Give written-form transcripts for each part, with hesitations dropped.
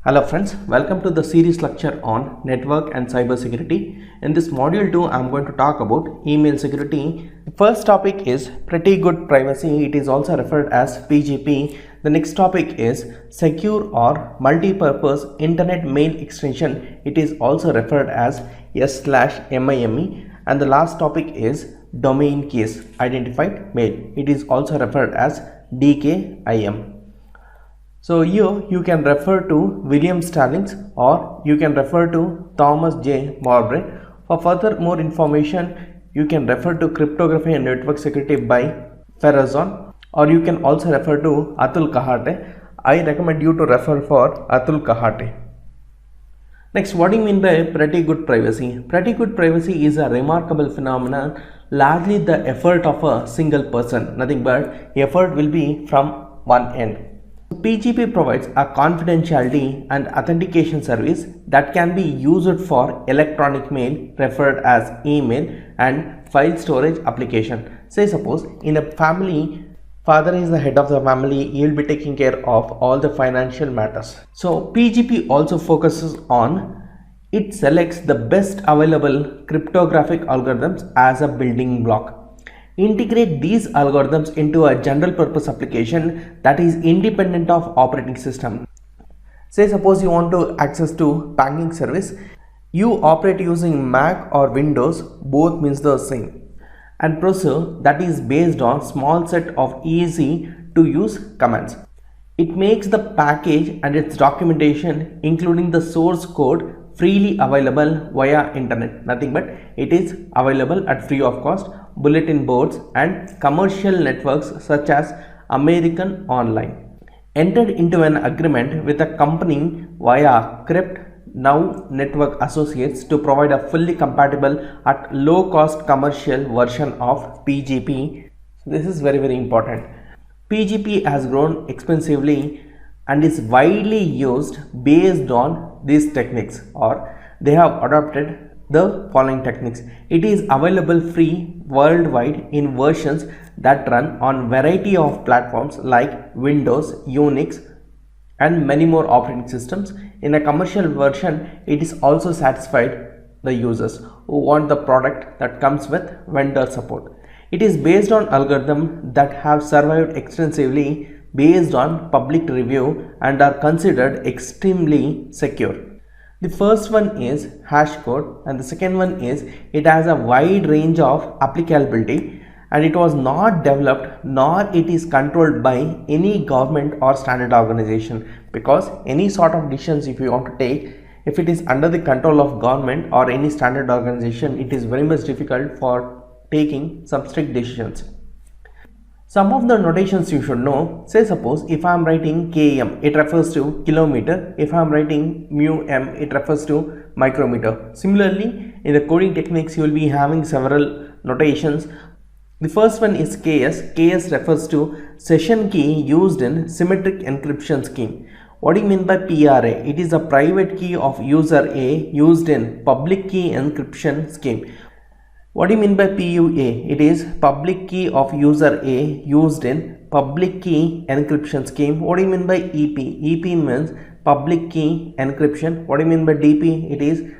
Hello friends, welcome to the series lecture on network and cybersecurity. In this module 2, I am going to talk about email security. The first topic is pretty good privacy. It is also referred as PGP. The next topic is secure or multi-purpose internet mail extension. It is also referred as S/MIME. And the last topic is domain keys identified mail. It is also referred as DKIM. So here you can refer to William Stallings or you can refer to Thomas J. Mowbray. For further more information, you can refer to Cryptography and Network Security by Ferrazon, or you can also refer to Atul Kahate. I recommend you to refer for Atul Kahate. Next, what do you mean by pretty good privacy? Pretty good privacy is a remarkable phenomenon, largely the effort of a single person. Nothing but effort will be from one end. PGP provides a confidentiality and authentication service that can be used for electronic mail referred as email and file storage application. Say suppose in a family, father is the head of the family, he will be taking care of all the financial matters. So PGP also focuses on, it selects the best available cryptographic algorithms as a building block. Integrate these algorithms into a general purpose application that is independent of operating system. Say suppose you want to access to banking service, you operate using Mac or Windows, both means the same, and procedure that is based on small set of easy to use commands. It makes the package and its documentation including the source code freely available via internet. Nothing but it is available at free of cost bulletin boards and commercial networks such as American Online. Entered into an agreement with a company via Crypt Now Network Associates to provide a fully compatible at low cost commercial version of PGP. This is very important. PGP has grown extensively and is widely used based on these techniques, or they have adopted the following techniques. It is available free worldwide in versions that run on variety of platforms like Windows, Unix and many more operating systems. In a commercial version, it is also satisfied the users who want the product that comes with vendor support. It is based on algorithms that have survived extensively based on public review and are considered extremely secure. The first one is hash code and the second one is it has a wide range of applicability and it was not developed nor it is controlled by any government or standard organization, because any sort of decisions if you want to take, if it is under the control of government or any standard organization, it is very much difficult for taking some strict decisions. Some of the notations you should know. Say suppose if I am writing km, it refers to kilometer. If I am writing mu m, it refers to micrometer. Similarly, in the coding techniques, you will be having several notations. The first one is KS. KS refers to session key used in symmetric encryption scheme. What do you mean by PRA? It is a private key of user A used in public key encryption scheme. What do you mean by PUA? It is public key of user A used in public key encryption scheme. What do you mean by EP? EP means public key encryption. What do you mean by DP? It is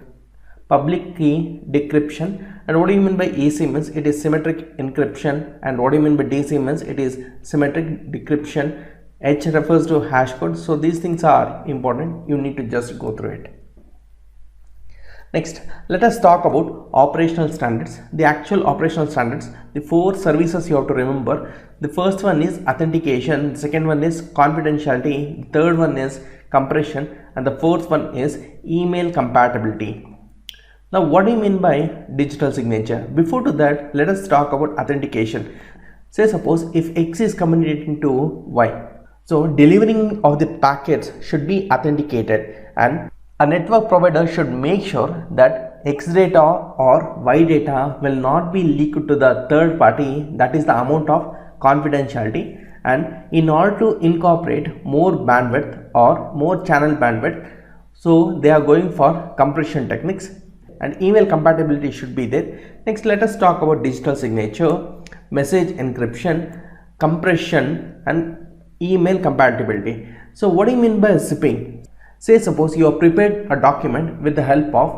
public key decryption. And what do you mean by AC means it is symmetric encryption. And what do you mean by DC means it is symmetric decryption. H refers to hash code. So these things are important. You need to just go through it. Next, let us talk about operational standards. The actual operational standards, the 4 services you have to remember. The first one is authentication, the second one is confidentiality, the third one is compression, and the fourth one is email compatibility. Now, what do you mean by digital signature? Before to that, let us talk about authentication. Say suppose if X is communicating to Y. So, delivering of the packets should be authenticated, and a network provider should make sure that X data or Y data will not be leaked to the third party. That is the amount of confidentiality. And in order to incorporate more bandwidth or more channel bandwidth, so they are going for compression techniques, and email compatibility should be there. Next, let us talk about digital signature, message encryption, compression and email compatibility. So what do you mean by zipping? Say suppose you have prepared a document with the help of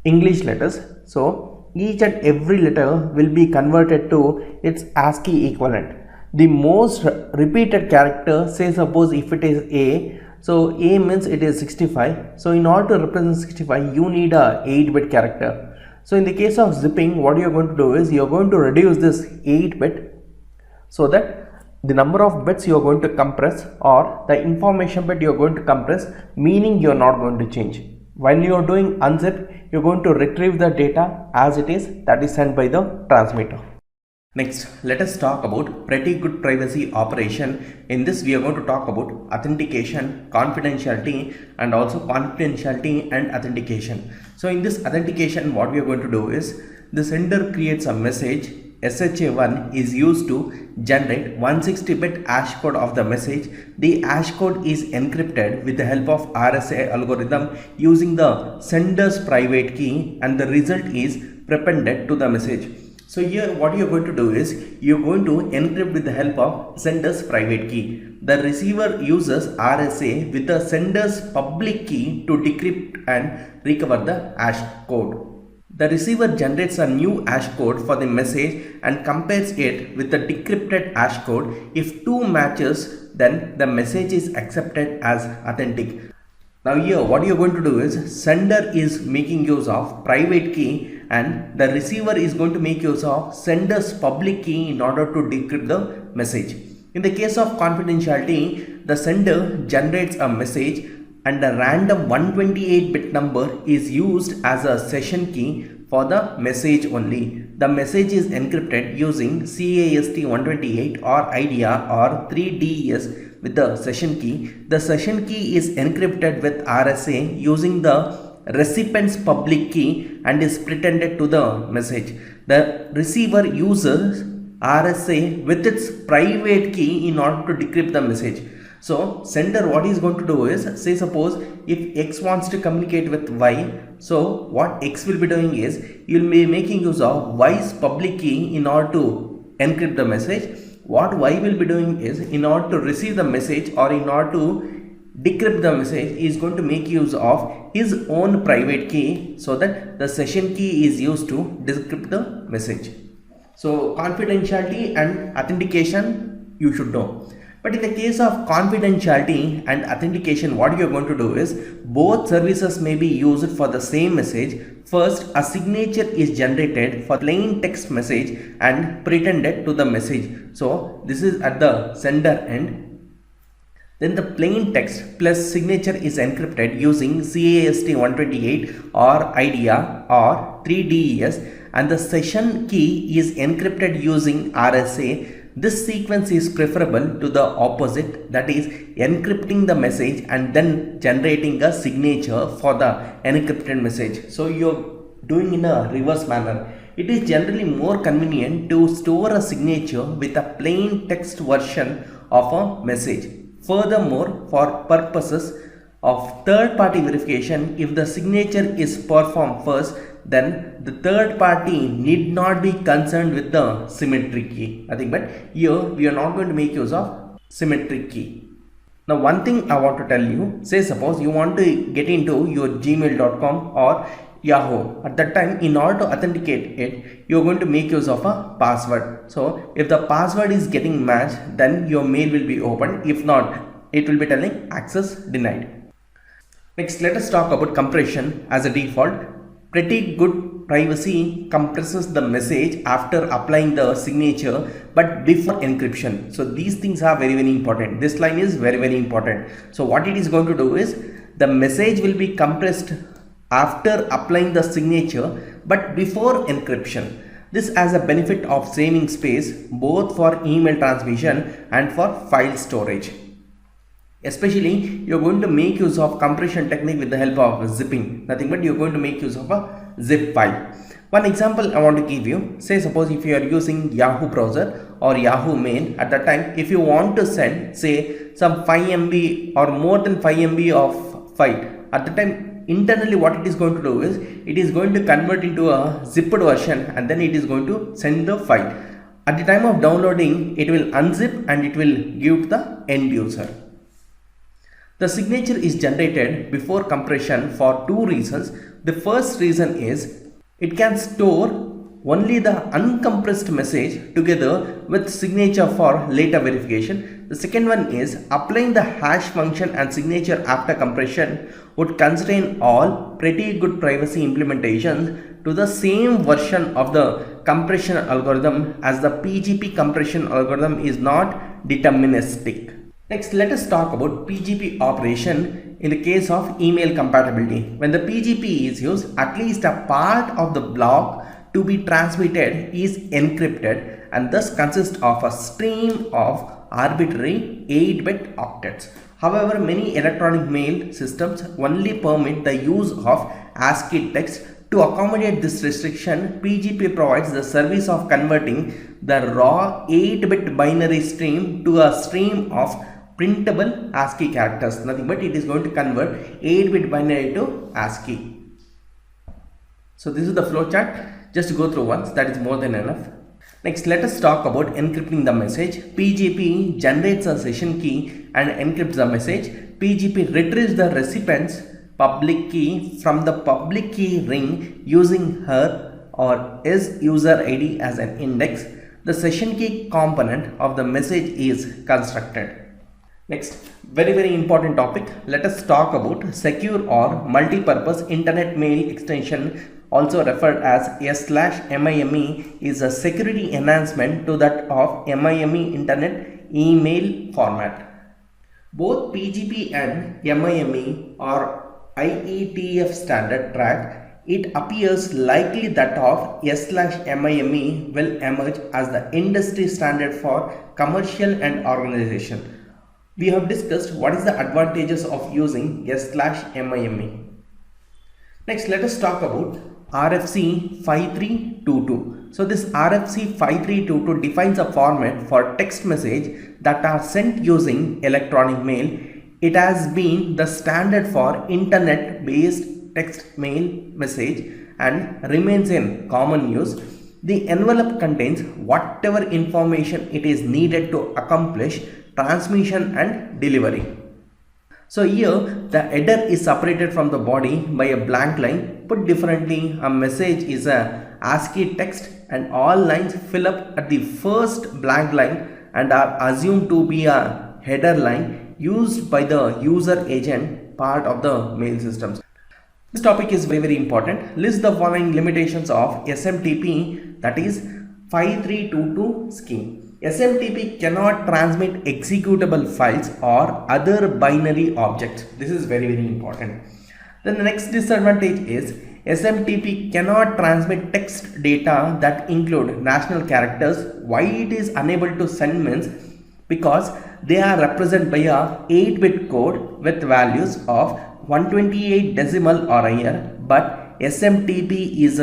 English letters. So each and every letter will be converted to its ASCII equivalent. The most repeated character, say suppose if it is A, so A means it is 65. So in order to represent 65, you need a 8-bit character. So in the case of zipping, what you are going to do is you are going to reduce this 8-bit so that the number of bits you are going to compress, or the information bit you are going to compress, meaning you are not going to change. While you are doing unzip, you are going to retrieve the data as it is, that is sent by the transmitter. Next, let us talk about pretty good privacy operation. In this, we are going to talk about authentication, confidentiality, and also confidentiality and authentication. So in this authentication, what we are going to do is the sender creates a message. SHA-1 is used to generate 160-bit hash code of the message. The hash code is encrypted with the help of RSA algorithm using the sender's private key, and the result is prepended to the message. So here what you are going to do is you are going to encrypt with the help of sender's private key. The receiver uses RSA with the sender's public key to decrypt and recover the hash code. The receiver generates a new hash code for the message and compares it with the decrypted hash code. If 2 matches, then the message is accepted as authentic. Now here what you are going to do is sender is making use of private key and the receiver is going to make use of sender's public key in order to decrypt the message. In the case of confidentiality, the sender generates a message and a random 128-bit number is used as a session key for the message only. The message is encrypted using CAST128 or IDEA or 3DES with the session key. The session key is encrypted with RSA using the recipient's public key and is pretended to the message. The receiver uses RSA with its private key in order to decrypt the message. So sender what is going to do is, say suppose if X wants to communicate with Y, so what X will be doing is you will be making use of Y's public key in order to encrypt the message. What Y will be doing is, in order to receive the message or in order to decrypt the message, is going to make use of his own private key so that the session key is used to decrypt the message. So confidentiality and authentication you should know. But in the case of confidentiality and authentication, what you are going to do is both services may be used for the same message. First, a signature is generated for plain text message and pretended to the message. So this is at the sender end. Then the plain text plus signature is encrypted using CAST128 or IDEA or 3DES, and the session key is encrypted using RSA. This sequence is preferable to the opposite, that is encrypting the message and then generating a signature for the encrypted message. So you're doing in a reverse manner. It is generally more convenient to store a signature with a plain text version of a message. Furthermore, for purposes of third-party verification, if the signature is performed first, then the third party need not be concerned with the symmetric key. I think, but here we are not going to make use of symmetric key. Now one thing I want to tell you, say suppose you want to get into your gmail.com or Yahoo. At that time, in order to authenticate it, you are going to make use of a password. So if the password is getting matched, then your mail will be opened. If not, it will be telling access denied. Next, let us talk about compression as a default. Pretty good privacy compresses the message after applying the signature but before encryption. So these things are very important. This line is very important. So what it is going to do is the message will be compressed after applying the signature but before encryption. This has a benefit of saving space both for email transmission and for file storage. Especially you are going to make use of compression technique with the help of zipping. Nothing but you are going to make use of a zip file. One example I want to give you, say suppose if you are using Yahoo browser or Yahoo Mail, at that time if you want to send say some 5 MB or more than 5 MB of file, at the time internally what it is going to do is it is going to convert into a zipped version and then it is going to send the file. At the time of downloading, it will unzip and it will give to the end user. The signature is generated before compression for two reasons. The first reason is it can store only the uncompressed message together with signature for later verification. The second one is applying the hash function and signature after compression would constrain all pretty good privacy implementations to the same version of the compression algorithm, as the PGP compression algorithm is not deterministic. Next, let us talk about PGP operation in the case of email compatibility. When the PGP is used, at least a part of the block to be transmitted is encrypted and thus consists of a stream of arbitrary 8-bit octets. However, many electronic mail systems only permit the use of ASCII text. To accommodate this restriction, PGP provides the service of converting the raw 8-bit binary stream to a stream of printable ASCII characters. Nothing but it is going to convert 8-bit binary to ASCII. So this is the flowchart. Just go through once, that is more than enough. Next, let us talk about encrypting the message. PGP generates a session key and encrypts the message. PGP retrieves the recipient's public key from the public key ring using her or his user ID as an index. The session key component of the message is constructed. Next, very important topic. Let us talk about secure or multi-purpose internet mail extension, also referred as S/MIME, is a security enhancement to that of MIME internet email format. Both PGP and MIME are IETF standard track. It appears likely that of S/MIME will emerge as the industry standard for commercial and organization. We have discussed what is the advantages of using S/MIME. Next, let us talk about RFC 5322. So this RFC 5322 defines a format for text message that are sent using electronic mail. It has been the standard for internet based text mail message and remains in common use. The envelope contains whatever information it is needed to accomplish transmission and delivery. So here the header is separated from the body by a blank line. Put differently, a message is a ASCII text and all lines fill up at the first blank line and are assumed to be a header line used by the user agent part of the mail systems. This topic is very important. List the following limitations of SMTP, that is 5322 scheme. SMTP cannot transmit executable files or other binary objects. This is very important. Then the next disadvantage is SMTP cannot transmit text data that include national characters. Why it is unable to send means because they are represented by a 8-bit code with values of 128 decimal or higher, but SMTP is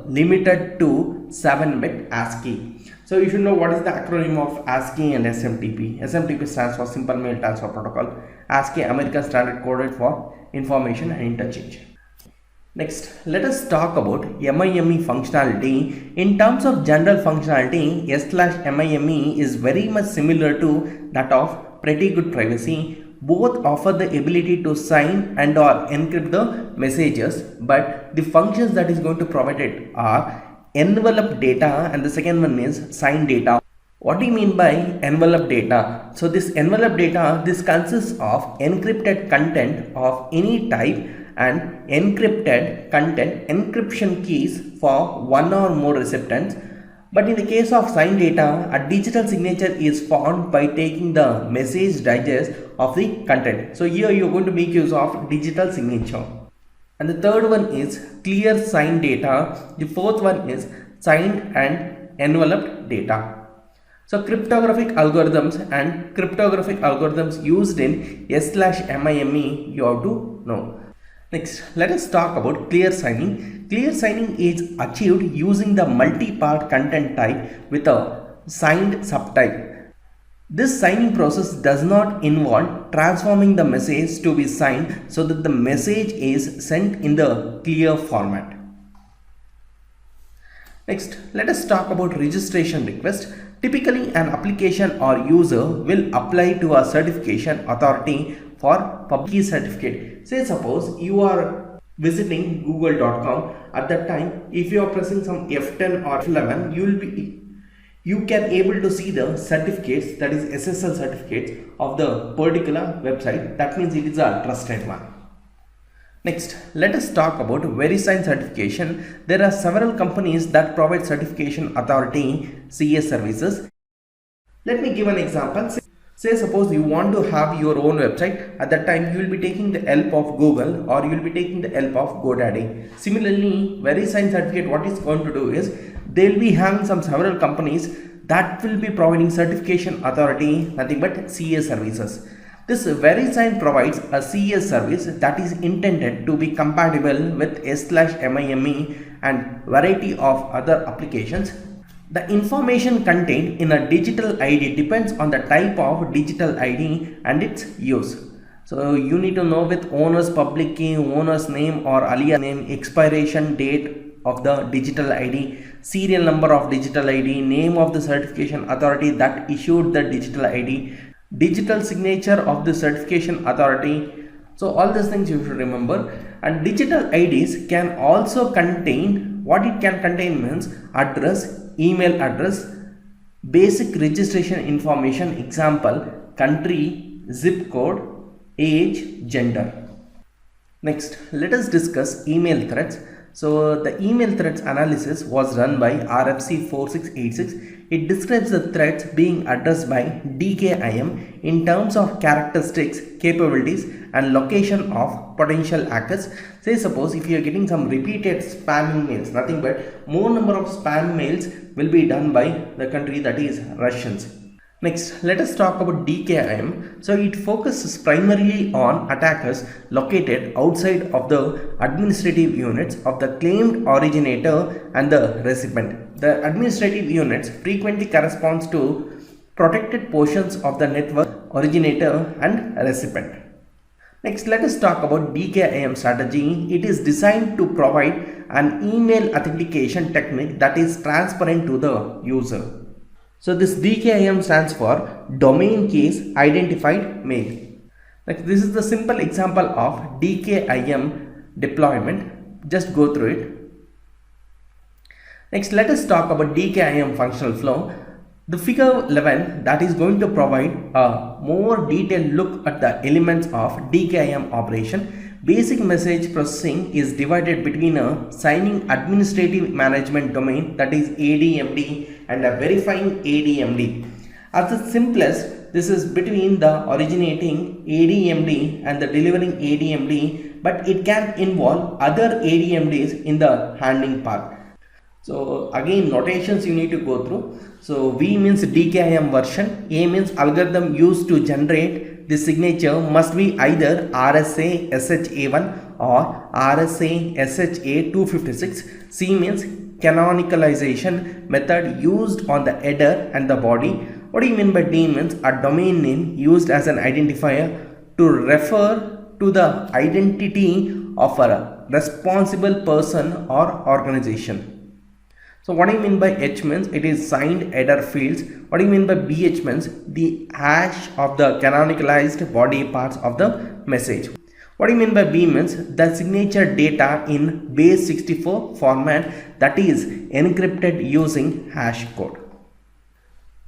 limited to 7-bit ASCII. So you should know what is the acronym of ASCII and SMTP. SMTP stands for Simple Mail Transfer Protocol. ASCII, American Standard Coded for Information and Interchange. Next, let us talk about MIME functionality. In terms of general functionality, S/MIME is very much similar to that of Pretty Good Privacy. Both offer the ability to sign and or encrypt the messages, but the functions that is going to provide it are envelope data and the second one is sign data. What do you mean by envelope data? So this envelope data, this consists of encrypted content of any type and encrypted content encryption keys for one or more recipients. But in the case of signed data, a digital signature is formed by taking the message digest of the content. So here you are going to make use of digital signature. And the third one is clear signed data. The fourth one is signed and enveloped data. So cryptographic algorithms and cryptographic algorithms used in S/MIME you have to know. Next, let us talk about clear signing. Clear signing is achieved using the multi-part content type with a signed subtype. This signing process does not involve transforming the message to be signed so that the message is sent in the clear format. Next, let us talk about registration request. Typically, an application or user will apply to a certification authority for public key certificate. Say suppose you are visiting google.com. At that time, if you are pressing some F10 or F11, you can able to see the certificates, that is SSL certificates of the particular website. That means it is a trusted one. Next, let us talk about VeriSign certification. There are several companies that provide certification authority CS services. Let me give an example. Say suppose you want to have your own website. At that time, you will be taking the help of Google or you will be taking the help of GoDaddy. Similarly, VeriSign certificate, what it's going to do is they will be having several companies that will be providing certification authority, nothing but CS services. This VeriSign provides a CS service that is intended to be compatible with S/MIME and variety of other applications. The information contained in a digital ID depends on the type of digital ID and its use. So you need to know with owner's public key, owner's name or alias name, expiration date of the digital ID, serial number of digital ID, name of the certification authority that issued the digital ID, digital signature of the certification authority. So all these things you should remember. And digital IDs can also contain, what it can contain means address, email address, basic registration information, example country, zip code, age, gender. Next, let us discuss email threats. So the email threats analysis was run by RFC 4686. It describes the threats being addressed by DKIM in terms of characteristics, capabilities and location of potential hackers. Say suppose if you are getting some repeated spamming mails, nothing but more number of spam mails will be done by the country, that is Russians. Next, let us talk about DKIM. So it focuses primarily on attackers located outside of the administrative units of the claimed originator and the recipient. The administrative units frequently corresponds to protected portions of the network originator and recipient. Next, let us talk about DKIM strategy. It is designed to provide an email authentication technique that is transparent to the user. So this DKIM stands for Domain Keys Identified Mail. Like this is the simple example of DKIM deployment. Just go through it. Next, let us talk about DKIM functional flow. The figure 11 that is going to provide a more detailed look at the elements of DKIM operation. Basic message processing is divided between a signing administrative management domain, that is ADMD, and a verifying ADMD. At the simplest, this is between the originating ADMD and the delivering ADMD, but it can involve other ADMDs in the handling part. So again, notations you need to go through. So V means DKIM version, A means algorithm used to generate the signature must be either RSA SHA1 or RSA SHA256. C means canonicalization method used on the header and the body. What do you mean by D means a domain name used as an identifier to refer to the identity of a responsible person or organization. So what do you mean by H means it is signed header fields. What do you mean by BH means the hash of the canonicalized body parts of the message. What do you mean by B means the signature data in base 64 format that is encrypted using hash code.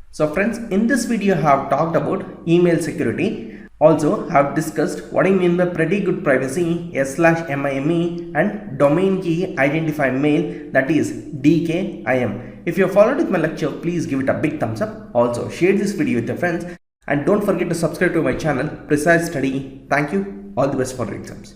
So friends, in this video I have talked about email security. Also have discussed what I mean by pretty good privacy, S/MIME and domain key identify mail, that is DKIM. If you have followed with my lecture, please give it a big thumbs up. Also share this video with your friends and don't forget to subscribe to my channel Precise Study. Thank you. All the best for your exams.